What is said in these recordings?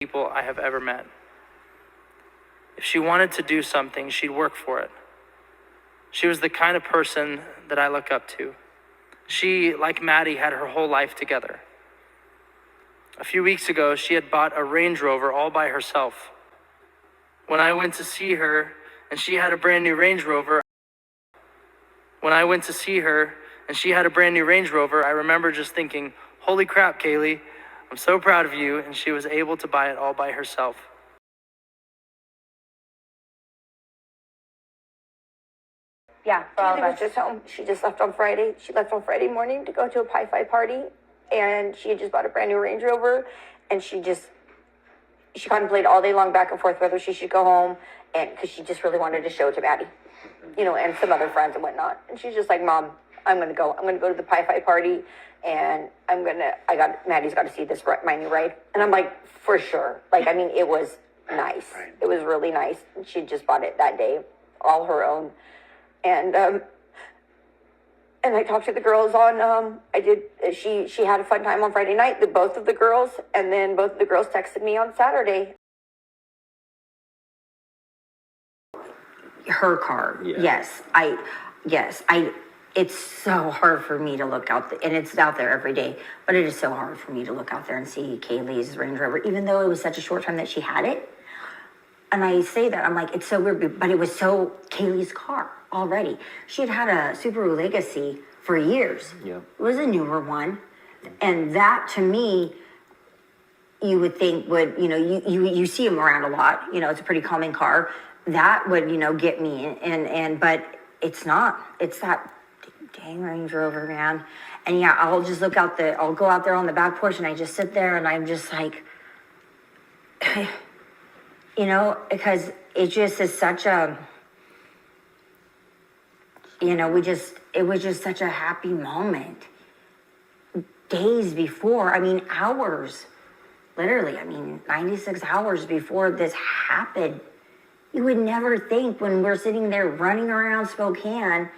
people I have ever met. If she wanted to do something, she'd work for it. She was the kind of person that I look up to. She, like Maddie, had her whole life together. A few weeks ago, she had bought a Range Rover all by herself. When I went to see her and she had a brand new Range Rover, I remember just thinking, holy crap, Kaylee, I'm so proud of you, and she was able to buy it all by herself. Yeah, for all of us. Was just home. She just left on Friday. She left on Friday morning to go to a Pi Phi party, and she had just bought a brand new Range Rover, and she contemplated all day long back and forth whether she should go home, and because she just really wanted to show it to Maddie, and some other friends and whatnot. And she's just like, Mom, I'm gonna go to the Pi Phi party, and Maddie's got to see my new ride. And I'm like, for sure. Like, I mean, it was nice. Right. It was really nice. She just bought it that day, all her own. And I talked to the girls on, she had a fun time on Friday night, both of the girls, and then both of the girls texted me on Saturday. Her car, yeah. It's so hard for me to look out, and it's out there every day, but it is so hard for me to look out there and see Kaylee's Range Rover, even though it was such a short time that she had it. And I say that, I'm like, it's so weird, but it was so Kaylee's car already. She had had a Subaru Legacy for years. Yeah. It was a newer one. And that, to me, you would think would, you see them around a lot. It's a pretty common car. That would, get me. But it's not. It's that dang Range Rover, man. And yeah, I'll just I'll go out there on the back porch and I just sit there and I'm just like, because it just is such a, it was just such a happy moment. Days before, hours, literally, 96 hours before this happened. You would never think when we're sitting there running around Spokane,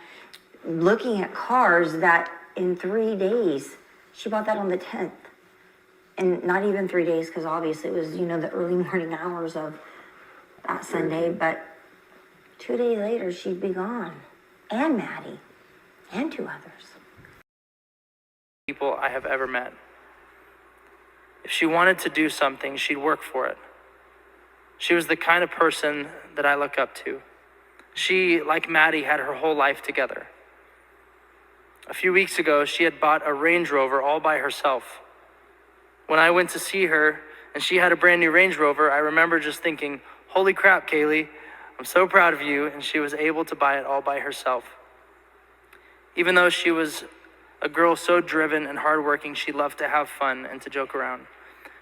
looking at cars, that in 3 days, she bought that on the 10th. And not even 3 days, because obviously it was, the early morning hours of that Sunday. But 2 days later, she'd be gone. And Maddie. And 2 others. People I have ever met. If she wanted to do something, she'd work for it. She was the kind of person that I look up to. She, like Maddie, had her whole life together. A few weeks ago, she had bought a Range Rover all by herself. When I went to see her and she had a brand new Range Rover, I remember just thinking, holy crap, Kaylee, I'm so proud of you, and she was able to buy it all by herself. Even though she was a girl so driven and hardworking, she loved to have fun and to joke around.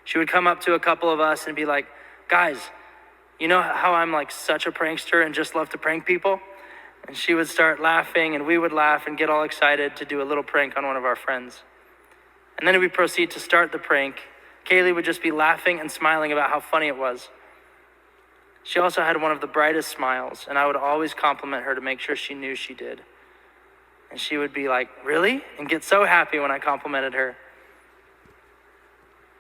She would come up to a couple of us and be like, guys, you know how I'm like such a prankster and just love to prank people? And she would start laughing and we would laugh and get all excited to do a little prank on one of our friends. And then we proceed to start the prank. Kaylee would just be laughing and smiling about how funny it was. She also had one of the brightest smiles, and I would always compliment her to make sure she knew she did. And she would be like, really? And get so happy when I complimented her.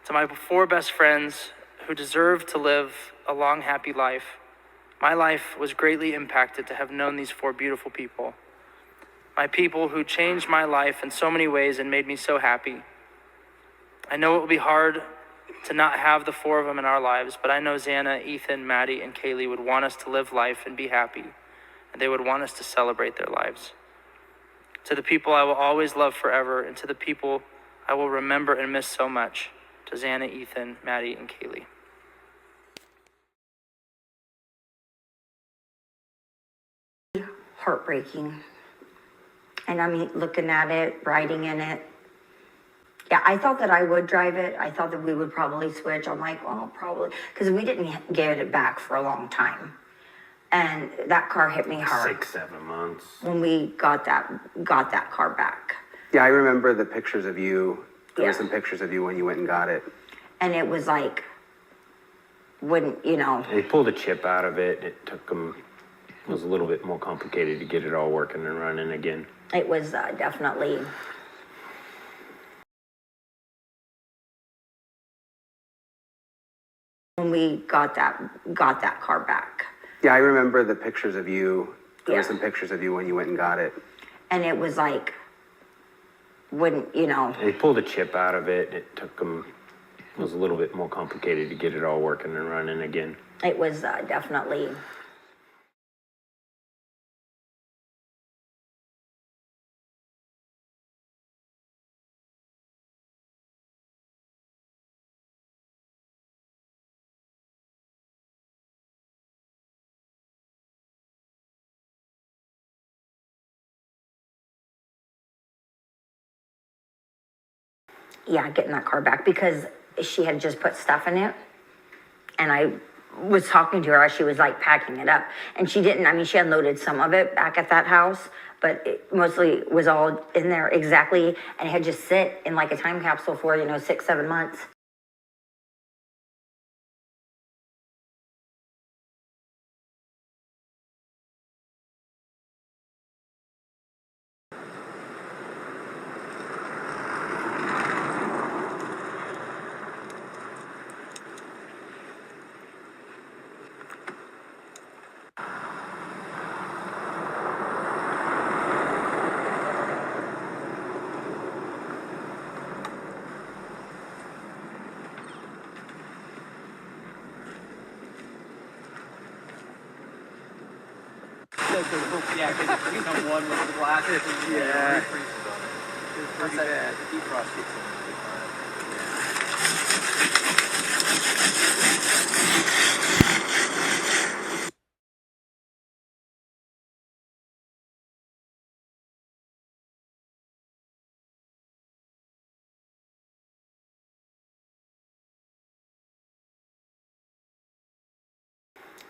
To my 4 best friends who deserve to live a long, happy life, my life was greatly impacted to have known these 4 beautiful people. My people who changed my life in so many ways and made me so happy. I know it will be hard to not have the 4 of them in our lives, but I know Xana, Ethan, Maddie, and Kaylee would want us to live life and be happy, and they would want us to celebrate their lives. To the people I will always love forever, and to the people I will remember and miss so much, to Xana, Ethan, Maddie, and Kaylee. Heartbreaking. And looking at it, riding in it. Yeah, I thought that I would drive it. I thought that we would probably switch. I'm like, well, probably. Because we didn't get it back for a long time. And that car hit me hard. 6-7 months. When we got that car back. Yeah, I remember the pictures of you. There were some pictures of you when you went and got it. And it was like, They pulled a chip out of it. It was a little bit more complicated to get it all working and running again. It was definitely... when we got that car back. Yeah, I remember the pictures of you. There were Yeah. some pictures of you when you went and got it. And it was like, wouldn't, you know, They pulled a chip out of it. It took them, it was a little bit more complicated to get it all working and running again. it was definitely, yeah, getting that car back because she had just put stuff in it. And I was talking to her as she was like packing it up. And she didn't, I mean, she unloaded some of it back at that house, but it mostly was all in there exactly. And it had just sit in like a time capsule for, 6-7 months. Yeah, because it's become one with the glasses. Yeah. It's pretty bad. Defrost gets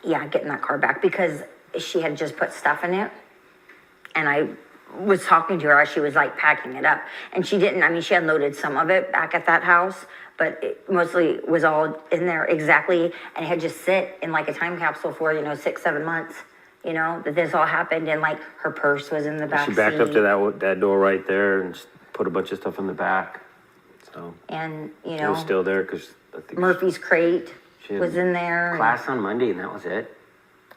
Yeah, getting that car back because she had just put stuff in it. And I was talking to her as she was like packing it up. And she didn't, I mean, she unloaded some of it back at that house, but it mostly was all in there exactly. And it had just sit in like a time capsule for, 6-7 months, that this all happened. And like her purse was in the back She backed seat. up to that door right there and just put a bunch of stuff in the back. So And, it was still there because I think Murphy's crate she had was in there. class on Monday and that was it.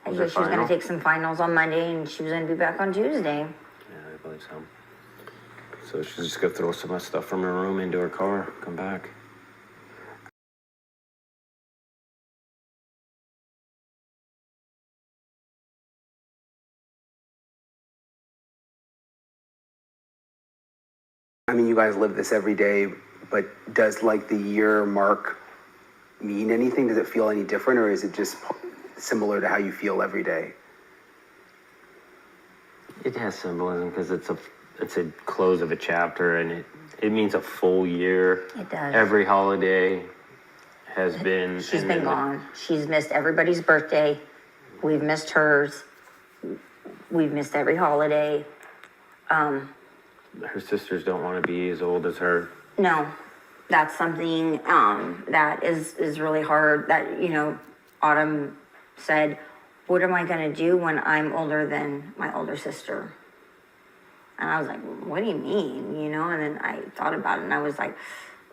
And Was her she was going final? to take some finals on Monday and she was going to be back on Tuesday. Yeah, I believe so. So she's just gonna throw some of that stuff from her room into her car, come back. I mean, you guys live this every day, but does like the year mark mean anything? Does it feel any different, or is it just similar to how you feel every day? It has symbolism because it's a close of a chapter and it means a full year. It does. Every holiday has been. She's and been then gone. She's missed everybody's birthday. We've missed hers. We've missed every holiday. Her sisters don't want to be as old as her. No, that's something that is really hard. That Autumn said, "What am I going to do when I'm older than my older sister?" And I was like, "What do you mean?" And then I thought about it, and I was like,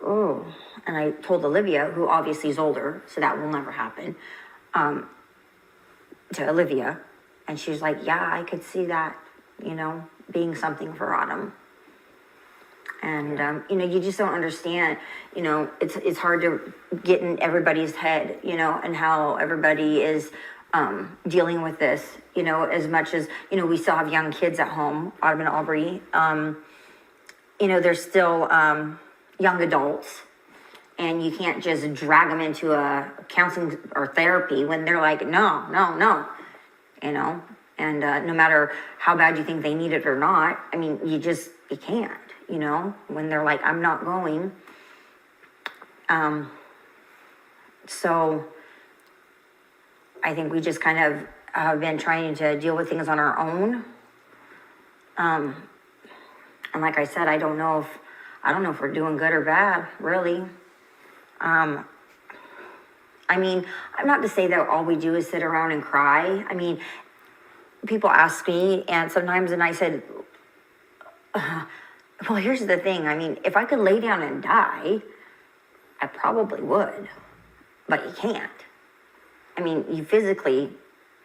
"Oh." And I told Olivia, who obviously is older, so that will never happen, to Olivia, and she was like, "Yeah, I could see that, being something for Autumn." And, you just don't understand, it's hard to get in everybody's head, and how everybody is dealing with this, as much as, we still have young kids at home, Autumn and Aubrey, they're still young adults, and you can't just drag them into a counseling or therapy when they're like, no, and no matter how bad you think they need it or not, I mean, you can't. When they're like, I'm not going. So I think we just kind of have been trying to deal with things on our own. And like I said, I don't know if we're doing good or bad, really. I mean, I'm not to say that all we do is sit around and cry. I mean, people ask me, and sometimes, and I said, well, here's the thing. I mean, if I could lay down and die, I probably would, but you can't. I mean, you physically,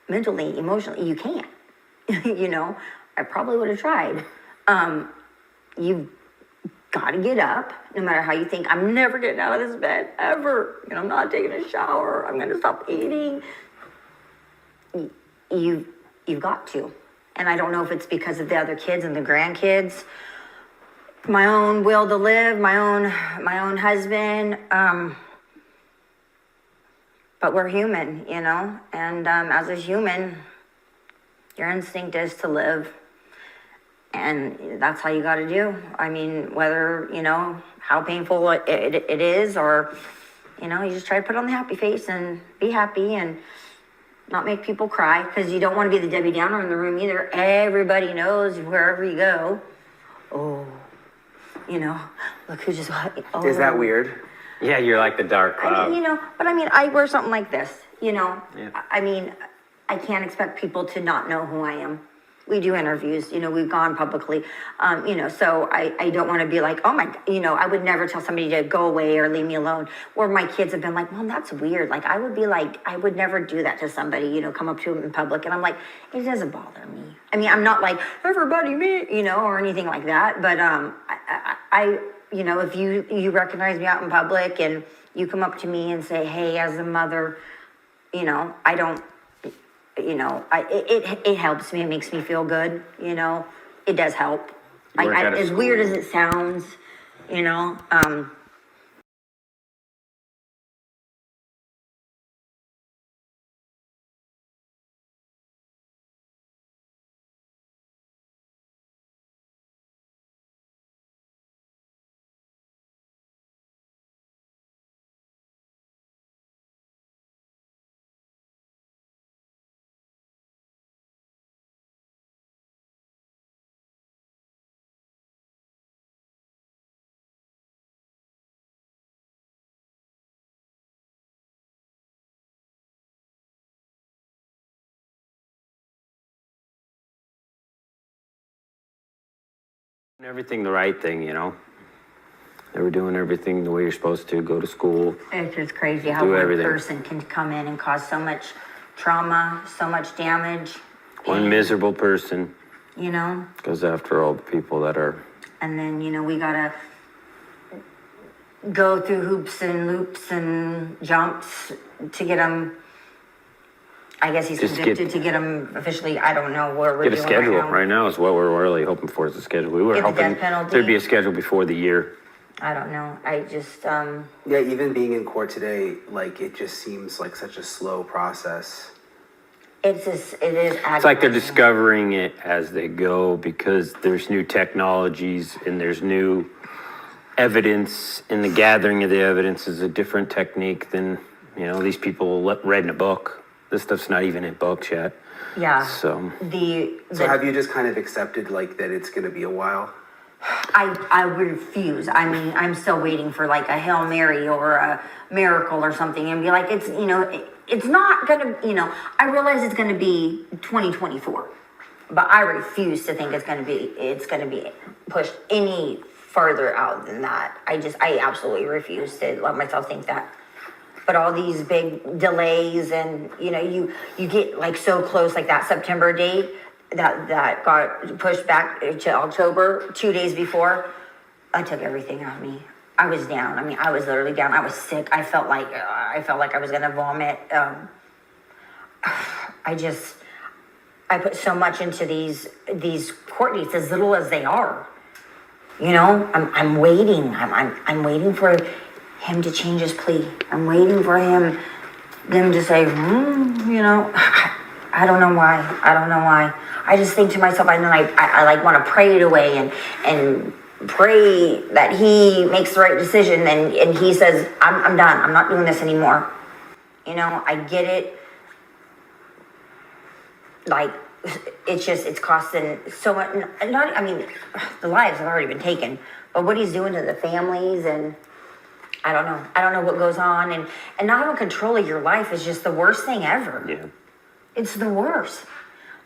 mentally, emotionally, you can't. I probably would have tried. You've got to get up, no matter how you think. I'm never getting out of this bed, ever. I'm not taking a shower. I'm going to stop eating. You've got to. And I don't know if it's because of the other kids and the grandkids, my own will to live, my own husband. But we're human, and as a human, your instinct is to live. And that's how you got to do. I mean, whether, how painful it is, or, you just try to put on the happy face and be happy and not make people cry, because you don't want to be the Debbie Downer in the room either. Everybody knows wherever you go. Oh, look who just, oh. Is that weird? Yeah, you're like the dark cloud. But I wear something like this, Yeah. I mean, I can't expect people to not know who I am. We do interviews, we've gone publicly, so I don't want to be like, oh my, I would never tell somebody to go away or leave me alone. Or my kids have been like, Mom, that's weird. Like, I would be like, I would never do that to somebody, come up to them in public. And I'm like, it doesn't bother me. I mean, I'm not like, everybody me, or anything like that. But I if you recognize me out in public and you come up to me and say, hey, as a mother, I don't, it helps me. It makes me feel good. It does help. You work at a As weird as school. it sounds, Everything the right thing, They were doing everything the way you're supposed to. Go to school. it's just crazy how Do one everything. person can come in and cause so much trauma, so much damage. One and, miserable person You goes after all the people that are. and then, we gotta go through hoops and loops and jumps to get him. I guess he's Just convicted to get him officially. I don't know where we're Get a doing schedule. right now. Right now is what we're really hoping for, is a schedule. We were Get the hoping death penalty. there'd be a schedule before the year. I don't know. I just, Yeah, even being in court today, like, it just seems like such a slow process. it is It's like they're aggravating. discovering it as they go, because there's new technologies and there's new evidence, and the gathering of the evidence is a different technique than, these people read in a book. This stuff's not even in books yet. Yeah. So So have you just kind of accepted, like, that it's going to be a while? I refuse. I mean, I'm still waiting for like a Hail Mary or a miracle or something, and be like, it's it's not gonna, I realize it's gonna be 2024, but I refuse to think it's gonna be pushed any further out than that. I absolutely refuse to let myself think that. But all these big delays, and you get like so close, like that September date that got pushed back to October 2 days before. I took everything out of me. I was down. I mean, I was literally down. I was sick. I felt like I was gonna vomit. I put so much into these court dates, as little as they are. I'm waiting. I'm waiting for him to change his plea. I'm waiting for them to say, I don't know why. I just think to myself, and then I like want to pray it away and pray that he makes the right decision, and he says, I'm done. I'm not doing this anymore. I get it. Like, it's costing so much. The lives have already been taken, but what he's doing to the families, and I don't know what goes on, and not having control of your life is just the worst thing ever. yeah. It's the worst.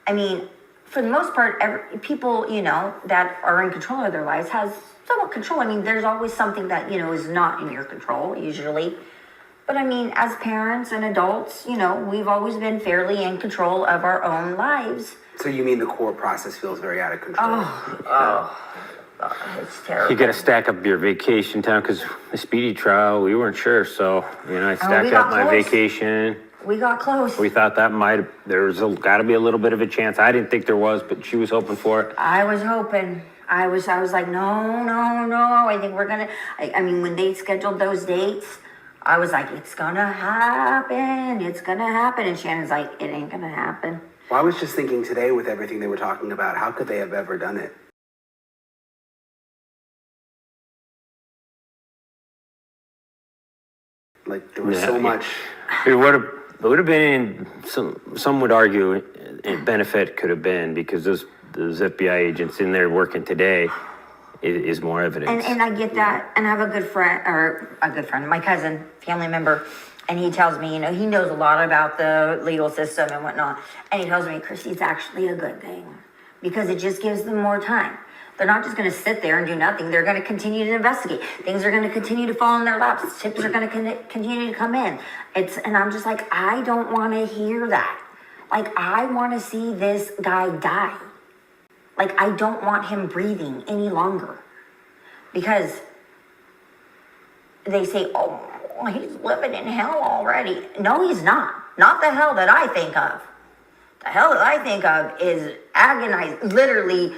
I mean, for the most part, people, that are in control of their lives has somewhat control. I mean, there's always something that, is not in your control, usually. But I mean, as parents and adults, you know, we've always been fairly in control of our own lives. So you mean the court process feels very out of control? It's terrible. You got to stack up your vacation time because the speedy trial, we weren't sure. So, you know, I stacked up my close. vacation. We got close. We thought that there's got to be a little bit of a chance. I didn't think there was, but she was hoping for it. I was hoping. I was like, no, no, no. I think we're gonna. I mean, when they scheduled those dates, I was like, it's gonna happen. It's gonna happen. And Shannon's like, it ain't gonna happen. Well, I was just thinking today with everything they were talking about, how could they have ever done it? Like there was so much. It would have been some would argue benefit could have been because those FBI agents in there working today is more evidence. And I get that. And I have a good friend, my cousin, family member, and he tells me, you know, he knows a lot about the legal system and whatnot. And he tells me, Christy, it's actually a good thing because it just gives them more time. They're not just going to sit there and do nothing. They're going to continue to investigate. Things are going to continue to fall in their laps. Tips are going to continue to come in. And I'm just like, I don't want to hear that. Like, I want to see this guy die. Like, I don't want him breathing any longer. Because they say, oh, he's living in hell already. No, he's not. Not the hell that I think of. The hell that I think of is literally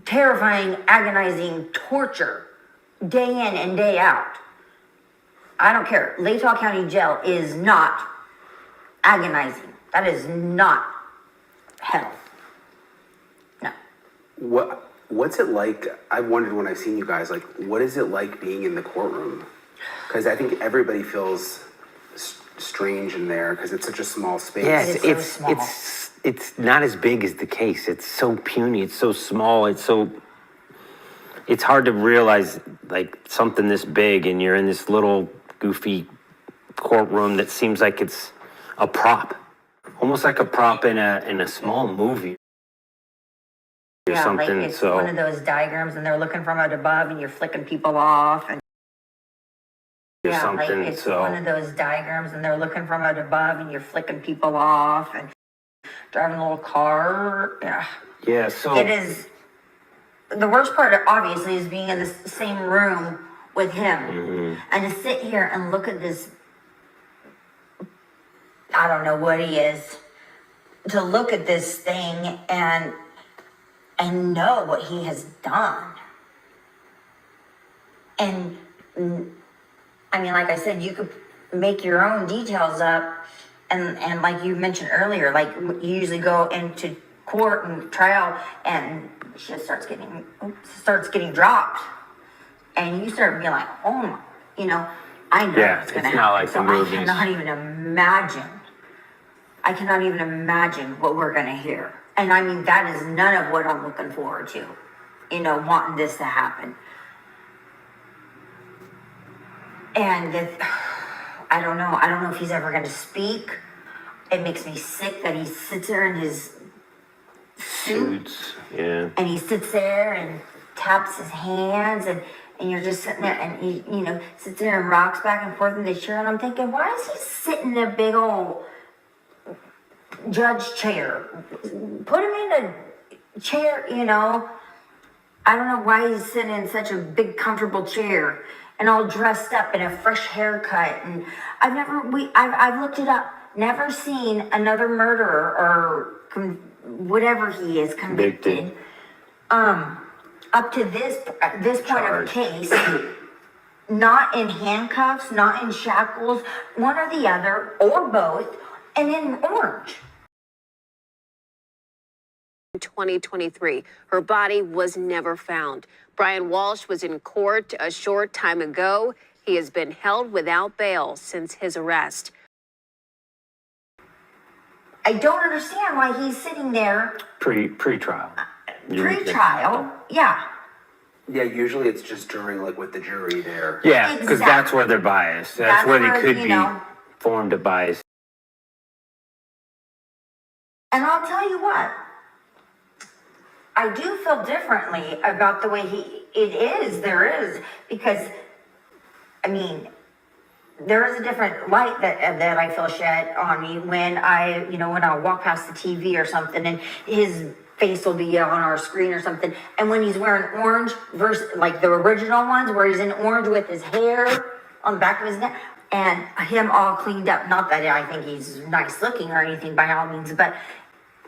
terrifying, agonizing torture day in and day out. I don't care. Latah County Jail is not agonizing. That is not hell. No. What's it like? I wondered when I've seen you guys, like, what is it like being in the courtroom? Because I think everybody feels strange in there because it's such a small space. Yes, It's so small. it's not as big as the case. It's so puny. It's so small. It's hard to realize like something this big, and you're in this little goofy courtroom that seems like it's a prop, almost like a prop in a small movie or Yeah, something. like it's so one of those diagrams and they're looking from out above and you're flicking people off. And or yeah, something. like it's so one of those diagrams and they're looking from out above and you're flicking people off and driving a little car. Yeah. yeah. So It is, the worst part obviously is being in the same room with him and to sit here and look at this, I don't know what he is, to look at this thing and know what he has done. And I mean, like I said, you could make your own details up, and like you mentioned earlier, like you usually go into court and trial, and shit starts getting dropped, and you start being like, oh my, you know, I know Yeah, what's gonna it's happen. not like the so movies. I cannot even imagine what we're gonna hear. And I mean, that is none of what I'm looking forward to, you know, wanting this to happen. And I don't know if he's ever going to speak. It makes me sick that he sits there in his suit suits. Yeah. and he sits there and taps his hands and you're just sitting there and he, you know, sits there and rocks back and forth in the chair. And I'm thinking, why is he sitting in a big old judge chair? Put him in a chair, you know. I don't know why he's sitting in such a big, comfortable chair and all dressed up in a fresh haircut. And I've looked it up. Never seen another murderer or whatever he is convicted. Up to this point of the case, not in handcuffs, not in shackles, one or the other, or both, and in orange. 2023. Her body was never found. Brian Walsh was in court a short time ago. He has been held without bail since his arrest. I don't understand why he's sitting there Pre-trial. pre-trial. Yeah. Yeah, usually it's just during, like, with the jury there. Yeah, because Exactly. that's where they're biased. That's where they could you be know. formed of bias. And I'll tell you what, I do feel differently about the way there is, because, I mean, there is a different light that I feel shed on me when I walk past the TV or something and his face will be on our screen or something. And when he's wearing orange versus like the original ones where he's in orange with his hair on the back of his neck and him all cleaned up. Not that I think he's nice looking or anything by all means, but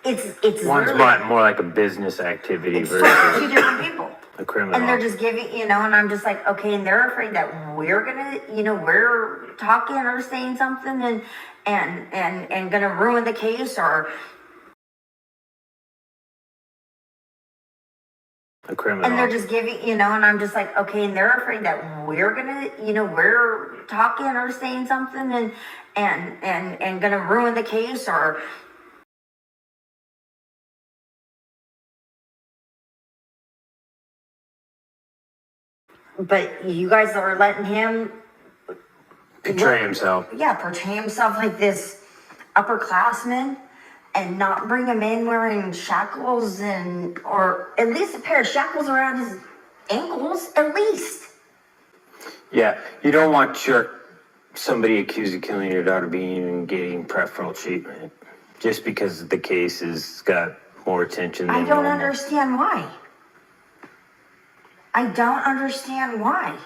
it's One's literally, more like a business activity it's versus two different people. a criminal. And they're just giving, and I'm just like, okay, and they're afraid that we're gonna, we're talking or saying something and gonna ruin the case or, a criminal. and they're just giving, and I'm just like, okay, and they're afraid that we're gonna, we're talking or saying something and gonna ruin the case or. But you guys are letting him Portray himself. portray himself like this upperclassman and not bring him in wearing shackles or at least a pair of shackles around his ankles, at least. Yeah, you don't want somebody accused of killing your daughter being getting preferential treatment just because the case has got more attention than I don't normal. understand why. I don't understand why.